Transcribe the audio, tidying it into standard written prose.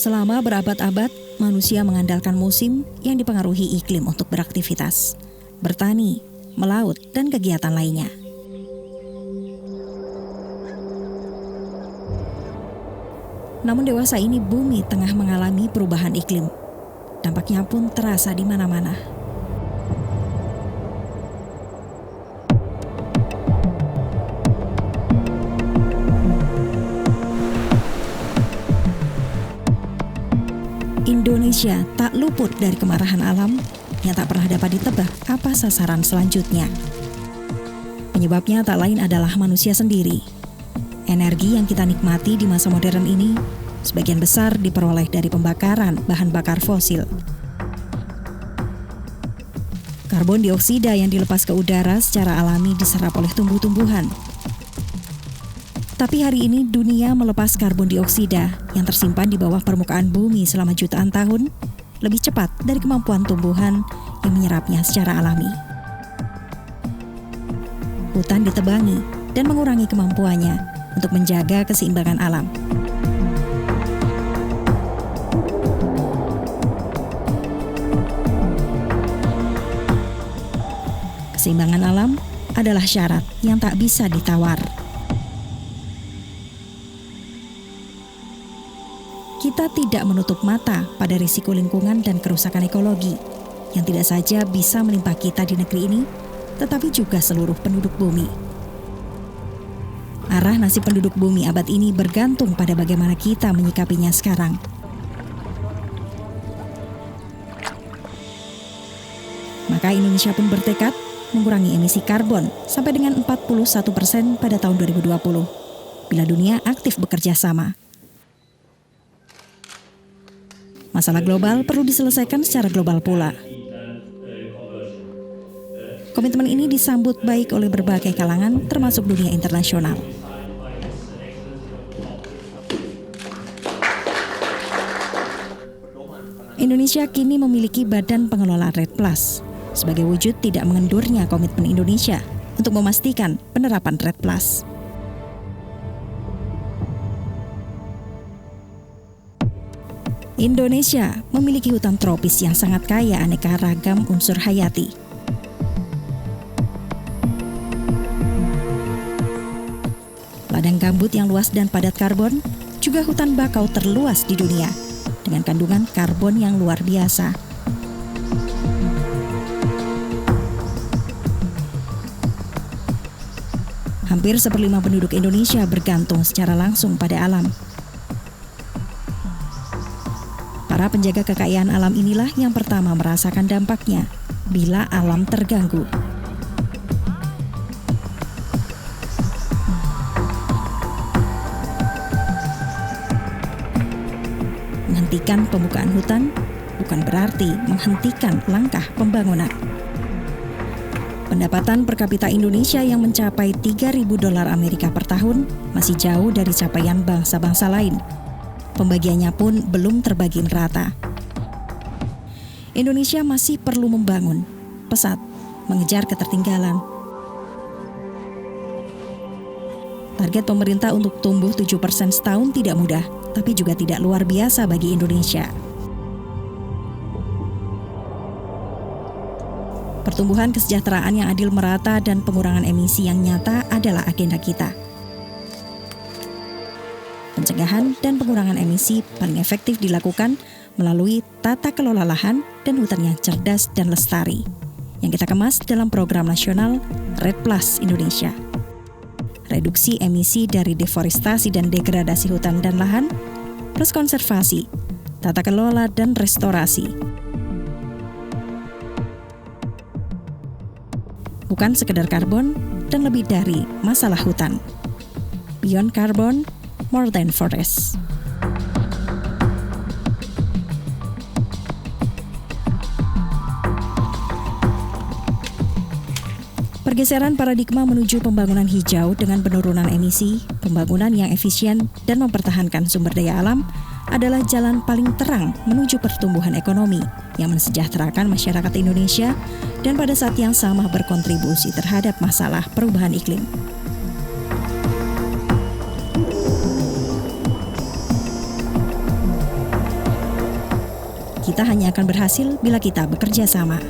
Selama berabad-abad, manusia mengandalkan musim yang dipengaruhi iklim untuk beraktivitas, bertani, melaut, dan kegiatan lainnya. Namun dewasa ini bumi tengah mengalami perubahan iklim. Dampaknya pun terasa di mana-mana. Indonesia tak luput dari kemarahan alam yang tak pernah dapat ditebak apa sasaran selanjutnya. Penyebabnya tak lain adalah manusia sendiri. Energi yang kita nikmati di masa modern ini sebagian besar diperoleh dari pembakaran bahan bakar fosil. Karbon dioksida yang dilepas ke udara secara alami diserap oleh tumbuh-tumbuhan. Tapi hari ini dunia melepas karbon dioksida yang tersimpan di bawah permukaan bumi selama jutaan tahun lebih cepat dari kemampuan tumbuhan yang menyerapnya secara alami. Hutan ditebangi dan mengurangi kemampuannya untuk menjaga keseimbangan alam. Keseimbangan alam adalah syarat yang tak bisa ditawar. Kita tidak menutup mata pada risiko lingkungan dan kerusakan ekologi yang tidak saja bisa menimpa kita di negeri ini, tetapi juga seluruh penduduk bumi. Arah nasib penduduk bumi abad ini bergantung pada bagaimana kita menyikapinya sekarang. Maka Indonesia pun bertekad mengurangi emisi karbon sampai dengan 41% pada tahun 2020, bila dunia aktif bekerja sama. Masalah global perlu diselesaikan secara global pula. Komitmen ini disambut baik oleh berbagai kalangan, termasuk dunia internasional. Indonesia kini memiliki Badan Pengelola REDD+, sebagai wujud tidak mengendurnya komitmen Indonesia untuk memastikan penerapan REDD+. Indonesia memiliki hutan tropis yang sangat kaya aneka ragam unsur hayati. Ladang gambut yang luas dan padat karbon, juga hutan bakau terluas di dunia, dengan kandungan karbon yang luar biasa. Hampir 1/5 penduduk Indonesia bergantung secara langsung pada alam. Para penjaga kekayaan alam inilah yang pertama merasakan dampaknya bila alam terganggu. Menghentikan pembukaan hutan bukan berarti menghentikan langkah pembangunan. Pendapatan per kapita Indonesia yang mencapai $3.000 Amerika per tahun masih jauh dari capaian bangsa-bangsa lain. Pembagiannya pun belum terbagi merata. Indonesia masih perlu membangun, pesat, mengejar ketertinggalan. Target pemerintah untuk tumbuh 7% setahun tidak mudah, tapi juga tidak luar biasa bagi Indonesia. Pertumbuhan kesejahteraan yang adil merata dan pengurangan emisi yang nyata adalah agenda kita. Pencegahan dan pengurangan emisi paling efektif dilakukan melalui tata kelola lahan dan hutan yang cerdas dan lestari, yang kita kemas dalam program nasional REDD+ Indonesia. Reduksi emisi dari deforestasi dan degradasi hutan dan lahan, plus konservasi, tata kelola dan restorasi. Bukan sekedar karbon dan lebih dari masalah hutan. Beyond carbon, more than forest. Pergeseran paradigma menuju pembangunan hijau dengan penurunan emisi, pembangunan yang efisien, dan mempertahankan sumber daya alam adalah jalan paling terang menuju pertumbuhan ekonomi yang mensejahterakan masyarakat Indonesia dan pada saat yang sama berkontribusi terhadap masalah perubahan iklim. kita hanya akan berhasil bila kita bekerja sama.